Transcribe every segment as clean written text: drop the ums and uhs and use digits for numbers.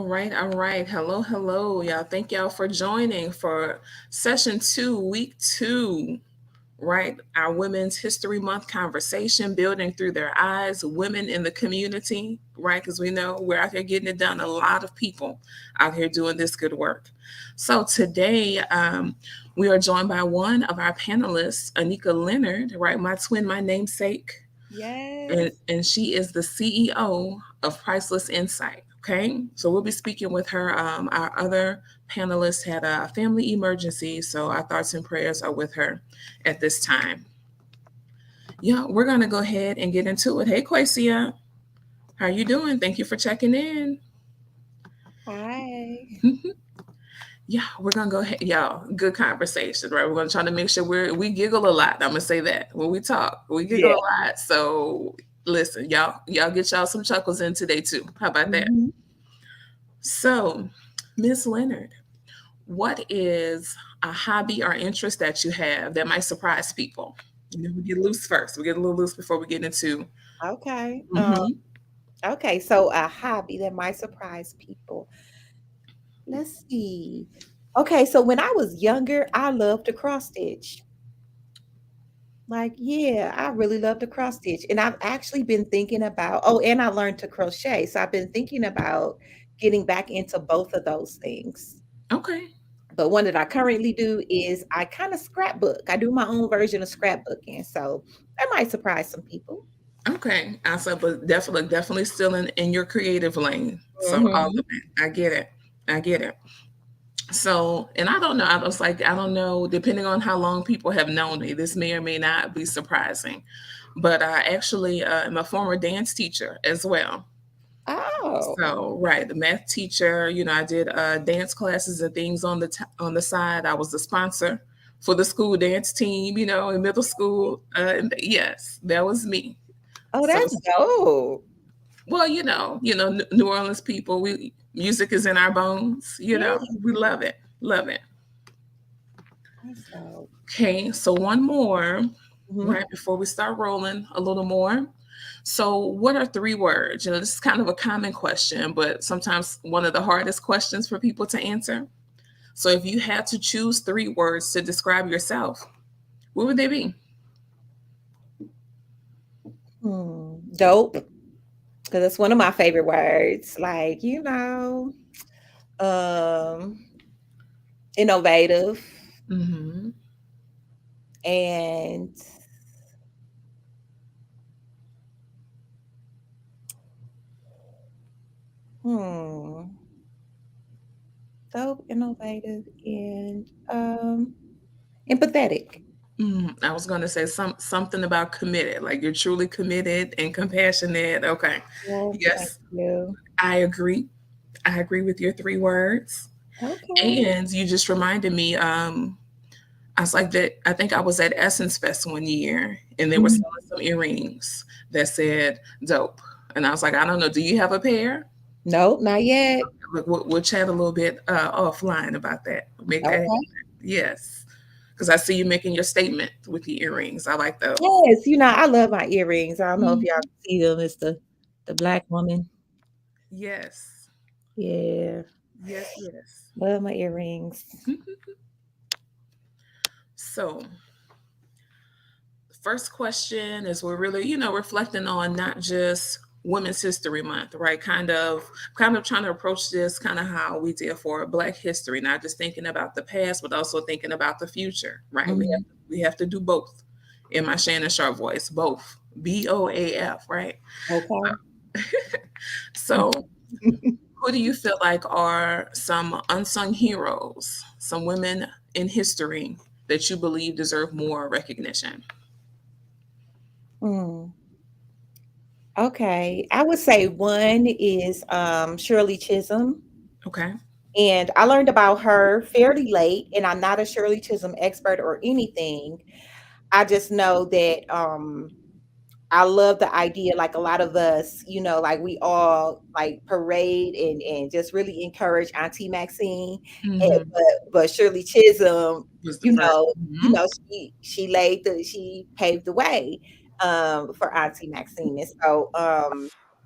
right, all right. Hello, hello, y'all. Thank y'all for joining for session two, week two, right? Our Women's History Month conversation, building through their eyes, women in the community, right? Because we know we're out here getting it done. A lot of people out here doing this good work. So today, we are joined by one of our panelists, Anika Leonard, right? My twin, my namesake, Yes. and she is the CEO of Priceless Insight. Okay, so we'll be speaking with her. Our other panelists had a family emergency, so our thoughts and prayers are with her at this time. Yeah, we're gonna go ahead and get into it. Hey, Quasia, how you doing? Thank you for checking in. Hi. Yeah, we're gonna go ahead, y'all. Good conversation, right? We're gonna try to make sure we giggle a lot. I'm gonna say that when we talk, we giggle Yeah. a lot. So listen, y'all get y'all some chuckles in today too. How about that? hmm So, Miss Leonard, what is a hobby or interest that you have that might surprise people? We get loose first. We get a little loose before we get into. Okay. Hmm. Okay. So a hobby that might surprise people. Let's see. Okay. So when I was younger, I loved to cross stitch. Like, yeah, I really love to cross stitch. And I've actually been thinking about, oh, and I learned to crochet. So I've been thinking about getting back into both of those things. Okay. But one that I currently do is I kind of scrapbook. I do my own version of scrapbooking. So that might surprise some people. Okay. I said, but definitely still in your creative lane. So all of Mhm. it. I get it. I get it. So, and I don't know. I was like, I don't know, depending on how long people have known me, this may or may not be surprising. But I actually am a former dance teacher as well. Oh, So, right, the math teacher, I did dance classes and things on on the side. I was the sponsor for the school dance team, in middle school. And yes, that was me. oh, So, that's dope. well, New Orleans people, we music is in our bones. Yeah, We love it, love it. that's dope. Okay, so one more, Mhm. right before we start rolling a little more. So, what are three words? This is kind of a common question, but sometimes one of the hardest questions for people to answer. So, if you had to choose three words to describe yourself, what would they be? Dope, because it's one of my favorite words. Like, um, innovative Hmm. and hmm, dope, innovative, and empathetic. I was going to say something about committed, like you're truly committed and compassionate. Okay, Well, thank yes, you. I agree. I agree with your three words. Okay. And you just reminded me. I was like that. I think I was at Essence Fest one year, and they were Mhm. selling some earrings that said "dope," and I was like, I don't know. Do you have a pair? Nope, not yet. Look, we'll chat a little bit offline about that. Make that happen. Okay. Yes, because I see you making your statement with the earrings. I like those. Yes, I love my earrings. I don't know if y'all Mhm. can see them. It's the black woman. Yes, Yeah, yes, yes. love my earrings. So, first question is we're really, reflecting on not just Women's History Month, right? Kind of trying to approach this kind of how we did for Black History, not just thinking about the past, but also thinking about the future, right? Mhm. We have to do both. In my Shannon Sharp voice, both. BOAF, right? Okay. So, who do you feel like are some unsung heroes, some women in history that you believe deserve more recognition? Mm. Okay. I would say one is Shirley Chisholm. Okay. And I learned about her fairly late, and I'm not a Shirley Chisholm expert or anything. I just know that I love the idea, like a lot of us, like we all like parade and just really encourage Auntie Maxine. Hmm. But Shirley Chisholm, Was the you first. know, Mhm. she paved the way for Auntie Maxine. And so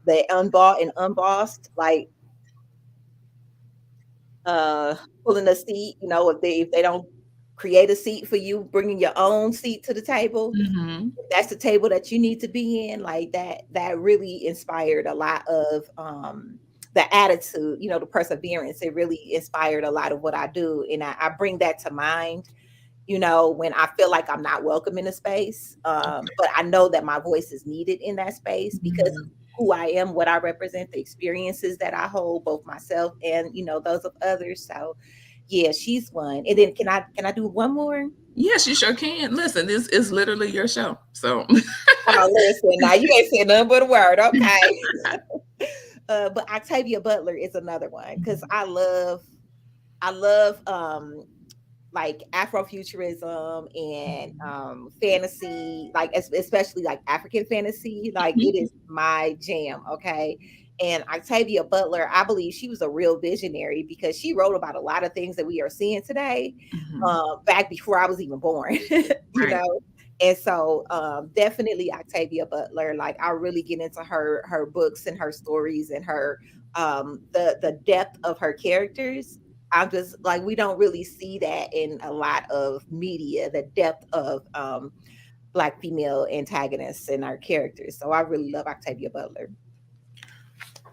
the unbought and unbossed, like uh, pulling a seat, if they don't create a seat for you, bringing your own seat to the table. Mm-hmm. If that's the table that you need to be in, like that really inspired a lot of the attitude, the perseverance. It really inspired a lot of what I do. And I bring that to mind, when I feel like I'm not welcome in a space. But I know that my voice is needed in that space because of Mhm. who I am, what I represent, the experiences that I hold, both myself and those of others. So, yeah, she's one. And then can I do one more? Yes, you sure can. Listen, this is literally your show. So, Oh, listen, now you ain't saying nothing but a word, okay? But Octavia Butler is another one because I love like Afrofuturism and fantasy, like especially like African fantasy. Like it is my jam, okay? And Octavia Butler, I believe she was a real visionary because she wrote about a lot of things that we are seeing today, Mhm. back before I was even born, you Right. know. And so, definitely Octavia Butler. Like I really get into her books and her stories and her the depth of her characters. I'm just like, we don't really see that in a lot of media, the depth of Black female antagonists in our characters. So I really love Octavia Butler.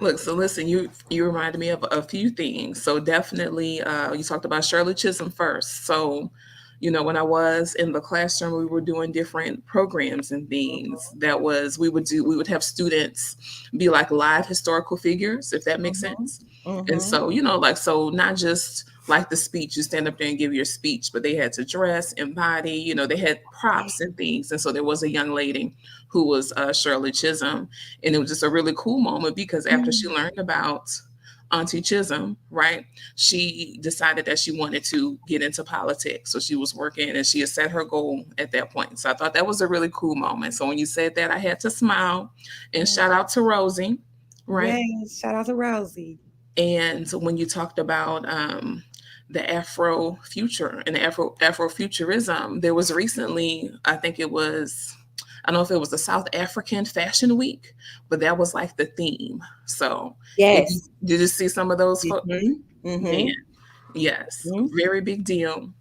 Look, so listen, you reminded me of a few things. So definitely, you talked about Shirley Chisholm first. So, when I was in the classroom, we were doing different programs and things. That was we would have students be like live historical figures, if that makes Mhm, sense. And mhm, so, like so not just like the speech, you stand up there and give your speech, but they had to dress, embody, they had yeah, props and things. And so there was a young lady who was Shirley Chisholm, and it was just a really cool moment because after she mm, learned about Auntie Chisholm, right, she decided that she wanted to get into politics. So she was working and she had set her goal at that point. So I thought that was a really cool moment. So when you said that, I had to smile and yeah. shout out to Rosie, right? Yes, shout out to Rosie. And when you talked about the Afro future and Afrofuturism, there was recently, I think it was, I don't know if it was the South African Fashion Week, but that was like the theme. So if you Yes. did you see some of those, Mhm, man, mhm, yes, mhm, very big deal.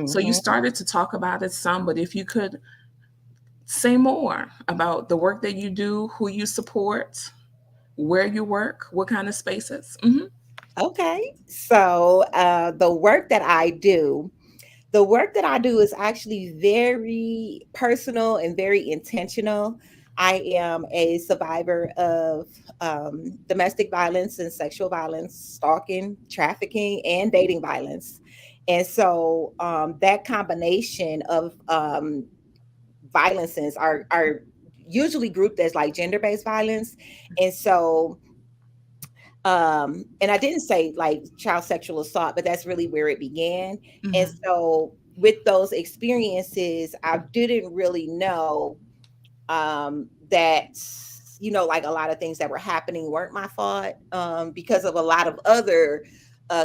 So you mhm. started to talk about it some, but if you could say more about the work that you do, who you support, where you work, what kind of spaces. Okay. So, the work that I do is actually very personal and very intentional. I am a survivor of domestic violence and sexual violence, stalking, trafficking, and dating violence. And so, that combination of violences are usually grouped as like gender-based violence. And so, and I didn't say like child sexual assault, but that's really where it began. And Hmm. so with those experiences, I didn't really know that like a lot of things that were happening weren't my fault, because of a lot of other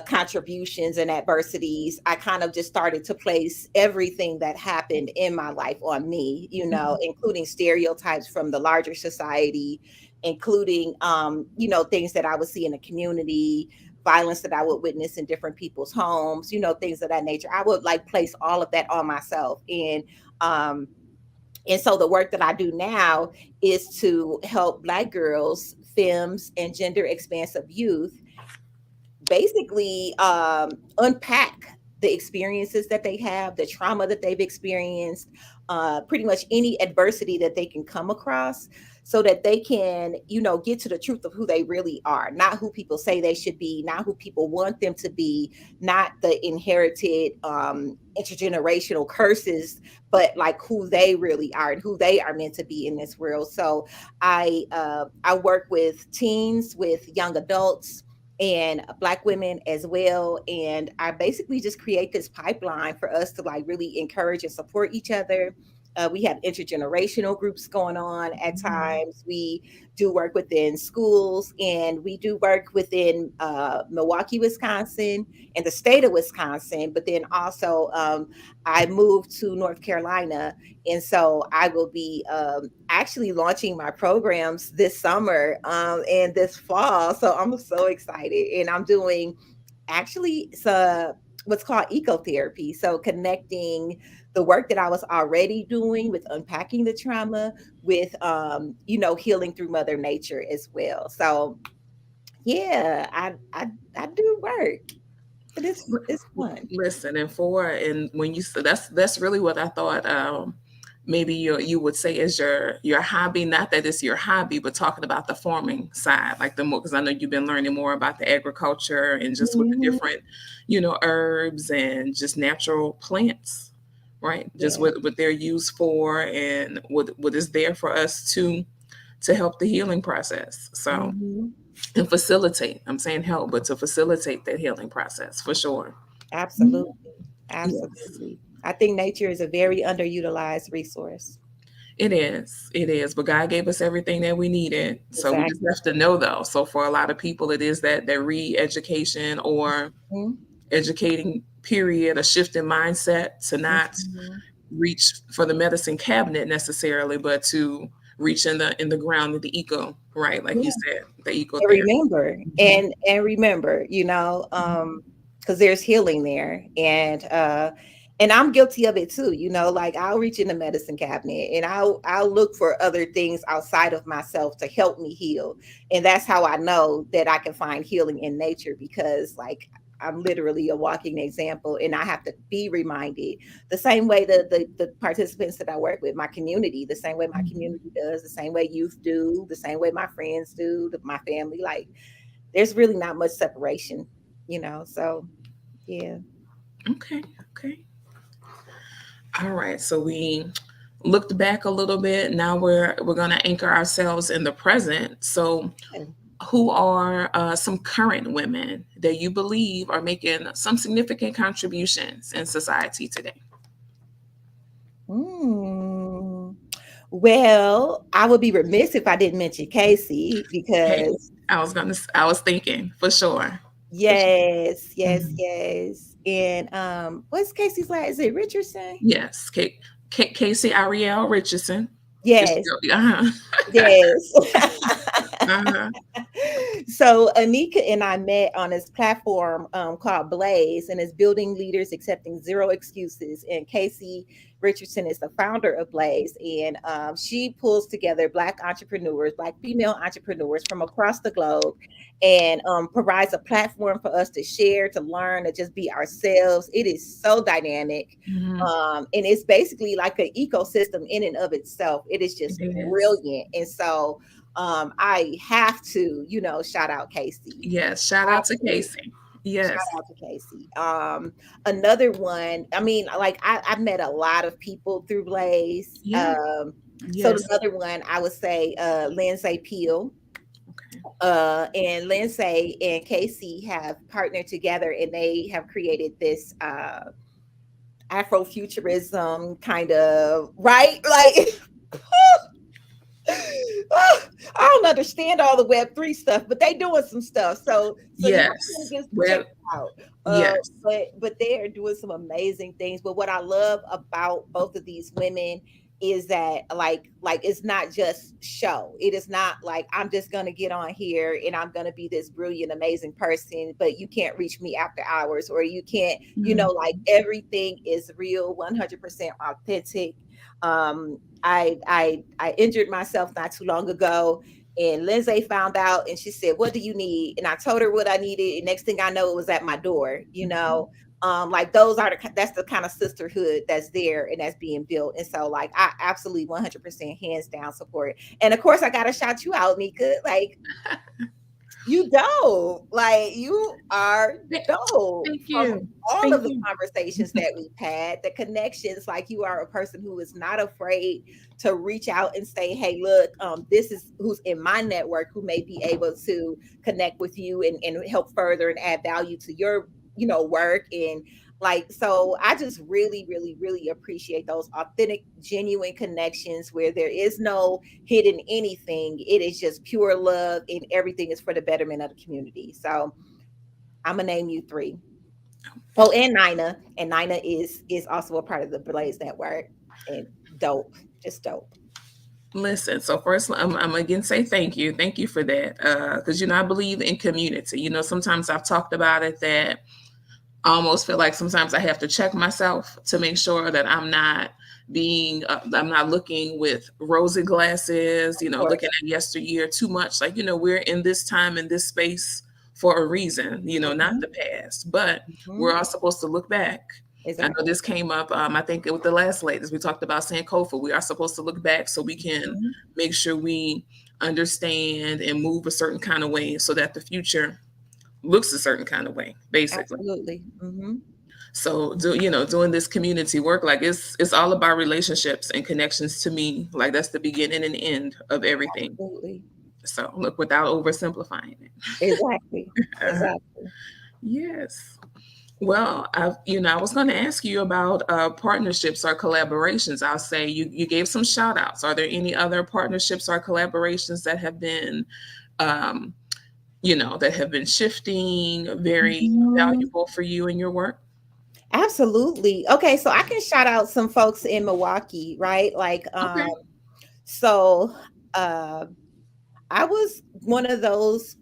contributions and adversities. I kind of just started to place everything that happened in my life on me, including stereotypes from the larger society, including things that I would see in the community, violence that I would witness in different people's homes, things of that nature. I would like place all of that on myself. Um and so the work that I do now is to help Black girls, femmes, and gender expansive youth basically unpack the experiences that they have, the trauma that they've experienced, pretty much any adversity that they can come across, so that they can, get to the truth of who they really are, not who people say they should be, not who people want them to be, not the inherited intergenerational curses, but like who they really are and who they are meant to be in this world. So I work with teens, with young adults, and Black women as well. And I basically just create this pipeline for us to like really encourage and support each other. We have intergenerational groups going on at times. We do work within schools, and we do work within Milwaukee, Wisconsin, and the state of Wisconsin. But then also, I moved to North Carolina, and so I will be actually launching my programs this summer and this fall. So I'm so excited. And I'm doing actually it's what's called ecotherapy. So connecting the work that I was already doing with unpacking the trauma with healing through Mother Nature as well. So yeah, I do work, but it's fun. Listen, and when you said that's really what I thought. Maybe you would say is your hobby, not that it's your hobby, but talking about the farming side, like the more because I know you've been learning more about the agriculture and just with the Mhm. different, herbs and just natural plants, right? Just Yeah. what they're used for and what is there for us to help the healing process. So Mhm. and facilitate. I'm saying help, but to facilitate that healing process for sure. Mhm. Absolutely. Yes, Absolutely. I think nature is a very underutilized resource. it is. It is. But God gave us everything that we needed. So we just Exactly. have to know though. So for a lot of people it is that re-education or Mhm. educating period, a shift in mindset to not Mhm. reach for the medicine cabinet necessarily, but to reach in the ground of the eco, right? Like you Yeah. said, the eco And therapy. remember, Mhm. and remember, because there's healing there, and I'm guilty of it too. Like I'll reach in the medicine cabinet and I'll look for other things outside of myself to help me heal, and that's how I know that I can find healing in nature because like. I'm literally a walking example, and I have to be reminded the same way the participants that I work with, my community, the same way my community does, the same way youth do, the same way my friends do, my family. Like, there's really not much separation. So yeah. Okay. Okay. All right, so we looked back a little bit. Now we're going to anchor ourselves in the present. So, who are some current women that you believe are making some significant contributions in society today? Mm. Well, I would be remiss if I didn't mention Casey Hey, because I was thinking for sure. For sure. yes, yes, Mhm. yes. And what's Casey's last? Is it Richardson? Yes, Casey Ariel Richardson. It's Yes, still, uh-huh. yes. Uh-huh. So Anika and I met on this platform called Blaze, and it's building leaders accepting zero excuses. And Casey Richardson is the founder of Blaze, and she pulls together Black entrepreneurs, Black female entrepreneurs from across the globe, and provides a platform for us to share, to learn, to just be ourselves. It is so dynamic. Mhm. And it's basically like an ecosystem in and of itself. It is It just is. brilliant. And so I have to, shout out Casey. Yes, shout out to Absolutely. Casey. Shout Yes. out to Casey. Another one, I mean, like I've met a lot of people through Blaze. Yeah. So Yes. another one I would say Lindsay Peel. Okay. And Lindsay and Casey have partnered together and they have created this Afrofuturism kind of right, like I don't understand all the Web3 stuff, but they doing some stuff. So Yes. just check Well, it out. yes. But they are doing some amazing things. But what I love about both of these women is that like it's not just show. It is not like I'm just gonna get on here and I'm gonna be this brilliant, amazing person, but you can't reach me after hours, or you can't, Mhm. like everything is real, 100% authentic. I injured myself not too long ago, and Lindsay found out, and she said, "What do you need?" And I told her what I needed. And next thing I know, it was at my door. Like that's the kind of sisterhood that's there and that's being built. And so, like, I absolutely 100% hands down support. And of course, I gotta shout you out, Nika. Like, you dope. Like you are Th- dope Thank from you. all Thank of the you. conversations that we've had, the connections. Like you are a person who is not afraid to reach out and say, "Hey, look, this is who's in my network who may be able to connect with you and help further and add value to your, work." And like, so I just really, really, really appreciate those authentic, genuine connections where there is no hidden anything. It is just pure love, and everything is for the betterment of the community. So I'm gonna name you three. Oh, and Nina, and Nina is also a part of the Blaze Network, and dope, just dope. Listen, so first I'm again say thank you for that, because I believe in community. Sometimes I've talked about it that I almost feel like sometimes I have to check myself to make sure that I'm not looking with rosy glasses, Of looking course. at yesteryear too much. Like, we're in this time in this space for a reason, not Mhm, the past, but we're mhm. all supposed to look back. I know Exactly. this came up, I think with the last ladies, we talked about Sankofa. We are supposed to look back so we can Mhm. make sure we understand and move a certain kind of way so that the future looks a certain kind of way, basically. Absolutely. Mhm. So doing this community work, like it's all about relationships and connections to me. Like that's the beginning and end of everything. Absolutely. So look, without oversimplifying it. Exactly. Exactly. Yes. Well, I was going to ask you about partnerships or collaborations. I'll say you gave some shout outs. Are there any other partnerships or collaborations that have been, um, that have been shifting, very Mhm. valuable for you in your work? Absolutely. Okay, so I can shout out some folks in Milwaukee, right? Like, Okay. so uh I was one of those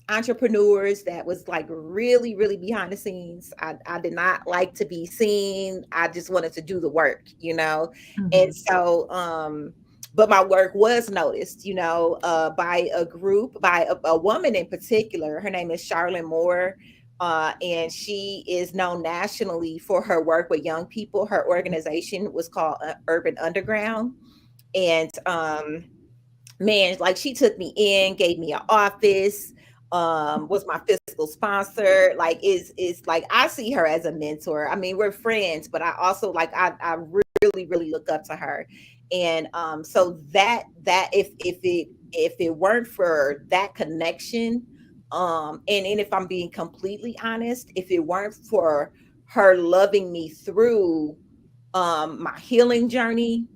entrepreneurs that was like really, really behind the scenes. I did not like to be seen. I just wanted to do the work, you know. And Hmm. so but my work was noticed, by a group, by a woman in particular. Her name is Charlene Moore. And she is known nationally for her work with young people. Her organization was called Urban Underground. And man, like she took me in, gave me an office, was my fiscal sponsor. Like is like I see her as a mentor. I mean, we're friends, but I also like I really, really look up to her. And so that if it weren't for that connection, and if I'm being completely honest, if it weren't for her loving me through my healing journey,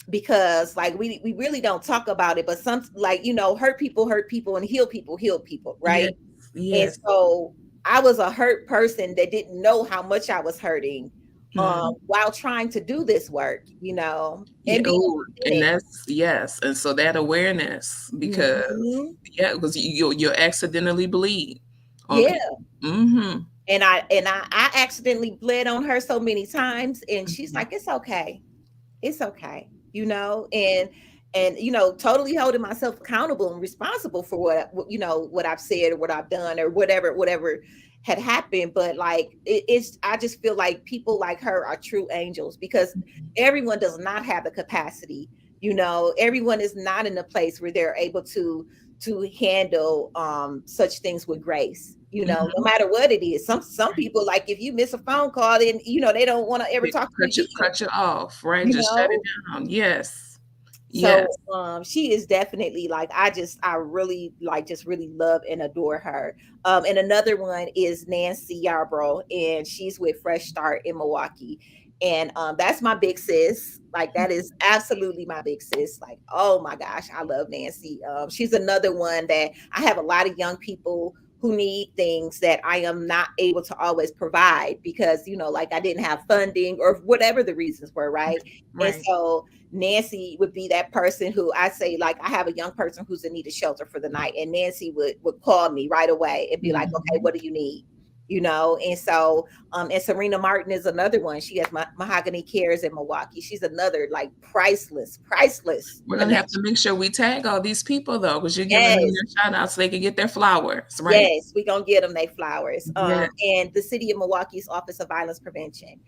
because like we really don't talk about it, but some, like, hurt people and heal people, Yes. right? And Yes. so I was a hurt person that didn't know how much I was hurting, Mm. while trying to do this work, Yeah. and being Oh, and authentic. that's yes. And so that awareness, because Mhm. yeah, because you'll accidentally bleed on Yeah. people. Mm-hmm. And I accidentally bled on her so many times, and she's Hmm. like, it's okay, and totally holding myself accountable and responsible for what I've said or what I've done or whatever had happened. But like it's I just feel like people like her are true angels, because everyone does not have the capacity. Everyone is not in a place where they're able to handle such things with grace, no Hmm. matter what it is. Some people, like, if you miss a phone call, then they don't want to ever talk to you again, Cut you off, right? you Just shut it know down. Yes. so Yes. she is definitely, like, I really, like, just really love and adore her. And another one is Nancy Yarbrough, and she's with Fresh Start in Milwaukee. And that's my big sis. Like, that is absolutely my big sis. Like, oh my gosh, I love Nancy. She's another one that I have a lot of young people who need things that I am not able to always provide because, like, I didn't have funding or whatever the reasons were, right? And Right. so Nancy would be that person who I say, like, I have a young person who's in need of shelter for the night, and Nancy would call me right away and be like, okay, Hmm. what do you need? And so and Serena Martin is another one. She has Mahogany Cares in Milwaukee. She's another, like, priceless We're gonna have to connection. make sure we tag all these people though, because you're giving them Yes. their shout out so they can get their flowers, right? Yes, we gonna get them they flowers. Yes. And the city of Milwaukee's Office of Violence Prevention.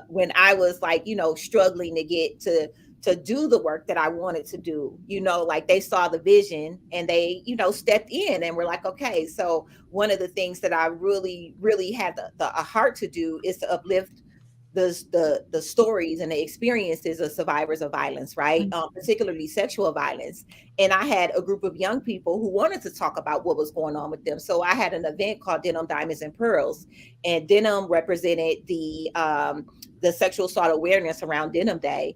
When I was, like, struggling to get to do the work that I wanted to do, like, they saw the vision and they, stepped in and were like, okay. So one of the things that I really, really had a heart to do is to uplift the stories and the experiences of survivors of violence, right? Particularly sexual violence. And I had a group of young people who wanted to talk about what was going on with them. So I had an event called Denim, Diamonds, and Pearls, and denim represented the sexual assault awareness around Denim Day.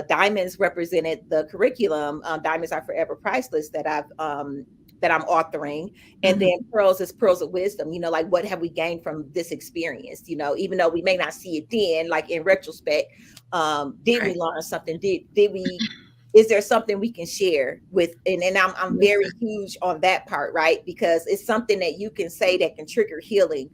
Diamonds represented the curriculum. Diamonds are forever priceless that I'm authoring. And then Hmm. pearls is pearls of wisdom, like, what have we gained from this experience? Even though we may not see it then, like, in retrospect, did we Right. learn something? Did we is there something we can share with, and I'm very Listen. huge on that part, right? Because it's something that you can say that can trigger healing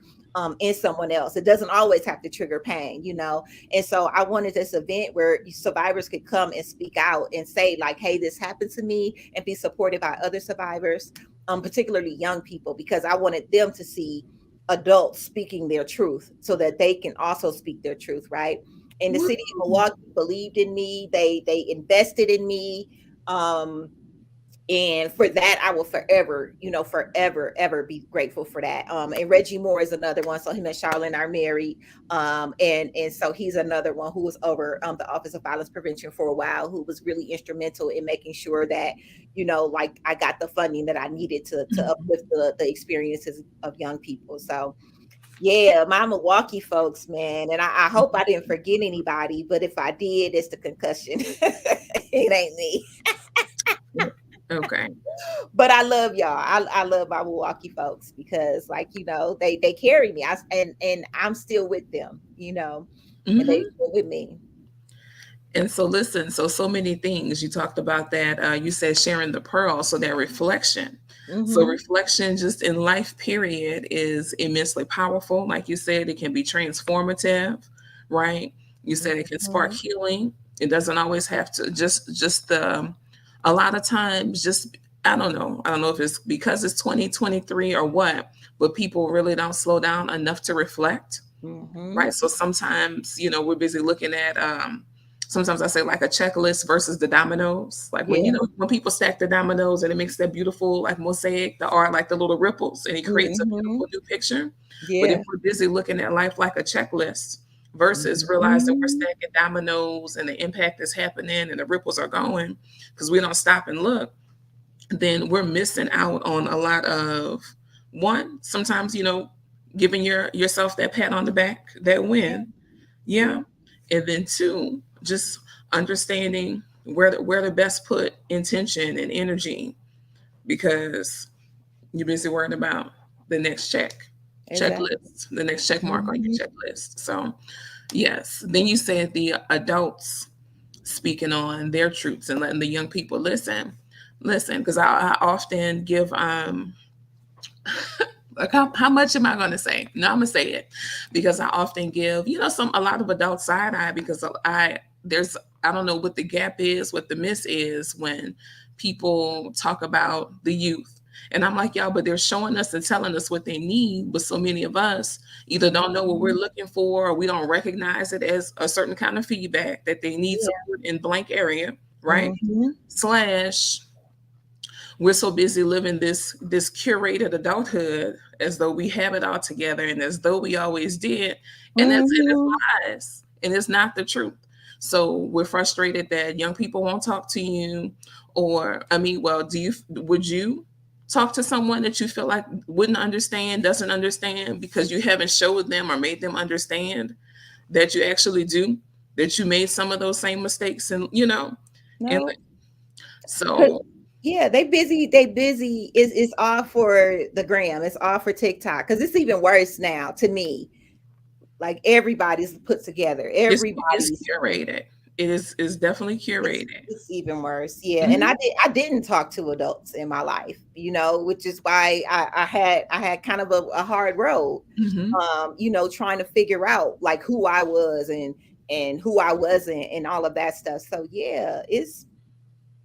in someone else. It doesn't always have to trigger pain, you know. And so I wanted this event where survivors could come and speak out and say, like, hey, this happened to me, and be supported by other survivors, particularly young people, because I wanted them to see adults speaking their truth so that they can also speak their truth, right? And the Woo. city of Milwaukee believed in me. They invested in me. Um, and for that, I will forever, you know, forever, ever be grateful for that. And Reggie Moore is another one. So him and Charlene are married. And so he's another one who was over the Office of Violence Prevention for a while, who was really instrumental in making sure that, you know, like I got the funding that I needed to Mhm. uplift the experiences of young people. So yeah, my Milwaukee folks, man. And I hope I didn't forget anybody, but if I did, it's the concussion. It ain't me. Okay. But I love y'all. I love my Milwaukee folks because, like, you know, they carry me. And I'm still with them, you know, and they Hmm. still with me. And so, listen, so many things you talked about that. You said sharing the pearl, so that reflection. So, Mm-hmm. reflection just in life, period, is immensely powerful. Like you said, it can be transformative, right? You said it can spark Mm-hmm. healing. It doesn't always have to just the, a lot of times, just, I don't know if it's because it's 2023 or what, but people really don't slow down enough to reflect, Mm-hmm. right? So sometimes, we're busy looking at, sometimes I say like a checklist versus the dominoes. Like when, Yeah. when people stack the dominoes and it makes that beautiful, like mosaic, the art, like the little ripples, and it creates a Mm-hmm. beautiful new picture. But if Yeah. we're busy looking at life like a checklist versus realizing we're Mm-hmm. stacking dominoes and the impact is happening and the ripples are going, because we don't stop and look, then we're missing out on a lot of, one, sometimes, giving yourself that pat on the back, that Yeah. win. Yeah. Yeah. And then two, just understanding where to best put intention and energy, because you're busy worrying about the next Exactly. the next check mark on your Mm-hmm. checklist. So yes. Then you said the adults speaking on their truths and letting the young people listen, because I often give, like, how much am I going to say? No, I'm gonna say it, because I often give, a lot of adult side eye, because there's, I don't know what the gap is, what the miss is when people talk about the youth. And I'm like, y'all, but they're showing us and telling us what they need. But so many of us either don't know what we're Mm-hmm. looking for, or we don't recognize it as a certain kind of feedback that they need Yeah. support in blank area, right? Mm-hmm. Slash, we're so busy living this curated adulthood as though we have it all together and as though we always did, and it's Mm-hmm. lies, and it's not the truth. So we're frustrated that young people won't talk to you, or, I mean, well, would you talk to someone that you feel like wouldn't understand, doesn't understand, because you haven't showed them or made them understand that you actually do, that you made some of those same mistakes, and No. Cause so. yeah, they busy. They busy. It's all for the gram. It's all for TikTok. Cause it's even worse now to me. Like everybody's put together. It's Everybody's curated. It is definitely curated. it's even worse. Yeah. And Mhm, I didn't talk to adults in my life, you know, which is why I had kind of a hard road. mhm. You know, trying to figure out like who I was and who I wasn't and all of that stuff. So yeah, it's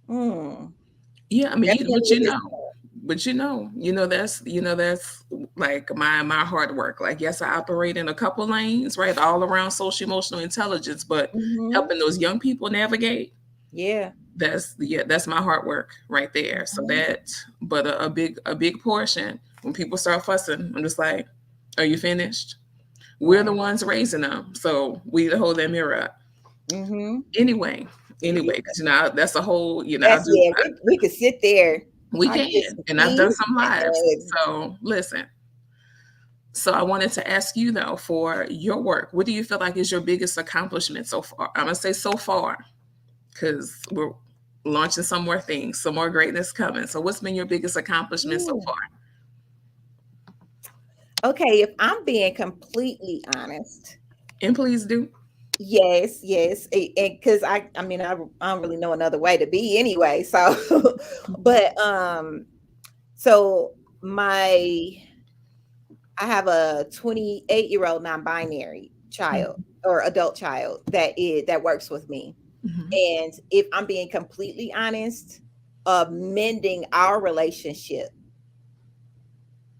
mm, Yeah, I mean, definitely a disconnect. that's like my hard work. Like, yes, I operate in a couple lanes, right, all around social emotional intelligence, but Mhm. helping those young people navigate, Yeah. that's my hard work right there. So Mhm. that, but a big portion, when people start fussing, I'm just like, are you finished? We're the Right. ones raising them, so we need to hold that mirror up. Mhm. Anyway, Yeah. because that's a whole, That's yeah, we could sit there, we I get can, some and I've done tea some lives. and So listen. So I wanted to ask you though, for your work, what do you feel like is your biggest accomplishment so far? I'm gonna say so far, because we're launching some more things, some more greatness coming. So what's been your biggest accomplishment so ooh. far? Okay, if I'm being completely honest, And please do. Yes, yes, and because I mean, I don't really know another way to be anyway. So, but so my I have a 28-year-old non-binary child Mhm. or adult child that works with me. Mhm. And if I'm being completely honest, mending our relationship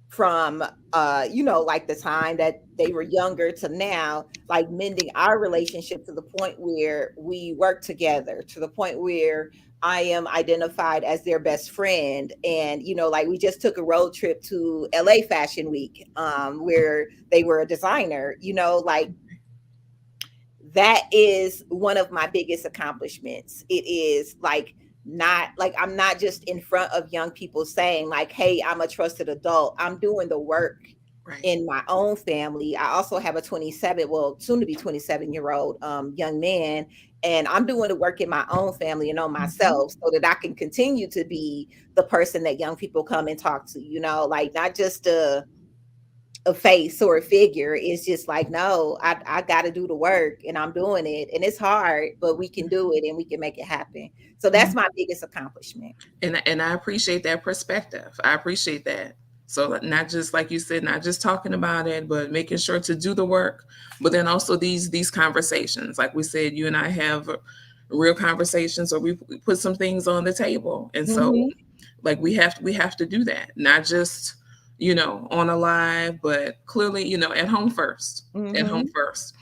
from like the time that they were younger to now, like mending our relationship to the point where we work together, to the point where I am identified as their best friend. And like we just took a road trip to LA Fashion Week, where they were a designer, like that is one of my biggest accomplishments. It is like not like I'm not just in front of young people saying like, "Hey, I'm a trusted adult." I'm doing the work Right. in my own family. I also have a 27, well, soon to be 27-year-old young man, and I'm doing the work in my own family and on Mhm. myself so that I can continue to be the person that young people come and talk to, like not just a face or a figure. It's just like, no, I got to do the work and I'm doing it. And it's hard, but we can do it and we can make it happen. So that's Mhm. my biggest accomplishment. And I appreciate that perspective. I appreciate that. So not just like you said, not just talking about it, but making sure to do the work. But then also these conversations, like we said, you and I have real conversations, or we put some things on the table, and so Mhm. like we have to do that, not just on a live, but clearly at home first. At home Mhm. first.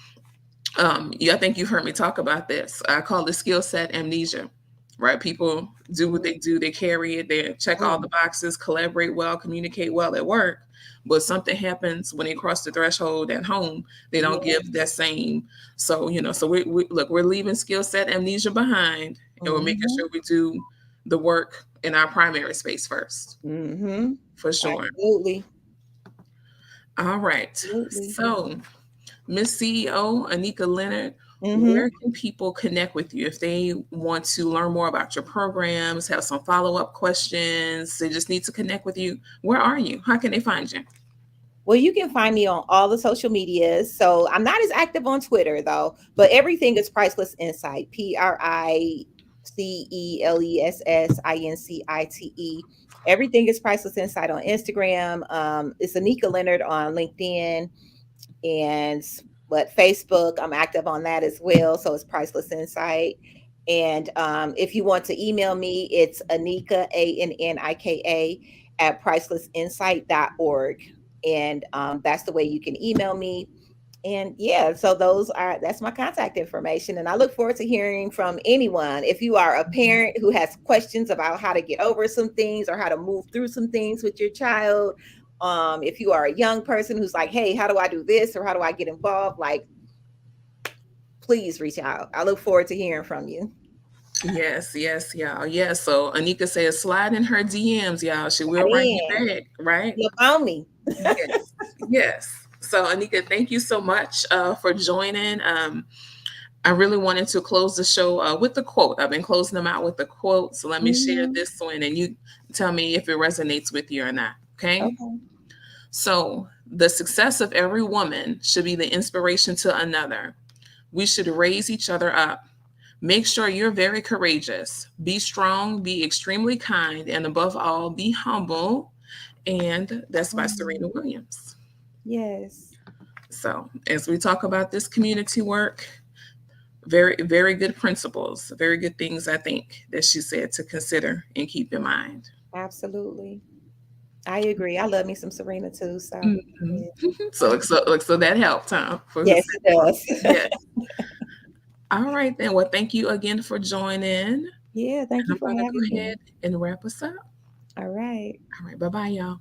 Yeah, I think you've heard me talk about this. I call it skill set amnesia, right? People do what they do, they carry it, they check all the Mhm. boxes, collaborate well, communicate well at work, but something happens when they cross the threshold at home. They don't give Yes. that same. So so we look, we're leaving skill set amnesia behind, and we're making Mhm. sure we do the work in our primary space first, Mhm. for sure. Absolutely. All right, Absolutely. so Miss CEO Anika Leonard, where Mhm. can people connect with you if they want to learn more about your programs, have some follow up questions, they just need to connect with you? Where are you? How can they find you? Well, you can find me on all the social medias. So I'm not as active on Twitter though, but everything is Priceless Insight. PRICELESSINCITE. Everything is Priceless Insight on Instagram. It's Anika Leonard on LinkedIn, and but Facebook, I'm active on that as well. So it's Priceless Insight. And if you want to email me, it's Anika, ANNIKA, at pricelessinsight.org. And that's the way you can email me. And yeah, so that's my contact information. And I look forward to hearing from anyone. If you are a parent who has questions about how to get over some things or how to move through some things with your child, if you are a young person who's like, hey, how do I do this or how do I get involved? Like, please reach out. I look forward to hearing from you. Yes, yes, y'all. Yes. So Anika says slide in her DMs, y'all. She will Right write you in. back, right? You found me. Yes. Yes. So Anika, thank you so much for joining. I really wanted to close the show with the quote. I've been closing them out with the quote. So let me share Mhm. this one and you tell me if it resonates with you or not. Okay. Okay. So the success of every woman should be the inspiration to another. We should raise each other up. Make sure you're very courageous. Be strong, be extremely kind, and above all, be humble. And that's by Serena Mhm. Williams. Yes, So, as we talk about this community work, very, very good principles, very good things, I think, that she said to consider and keep in mind. absolutely. I agree. I love me some Serena too. So, Mhm. yeah. So that helped, huh? For Yes, it does. yes. All right, then. Well, thank you again for joining. And Yeah, thank you I'm for going to having go me. ahead and wrap us up. All right. All right. Bye bye, y'all.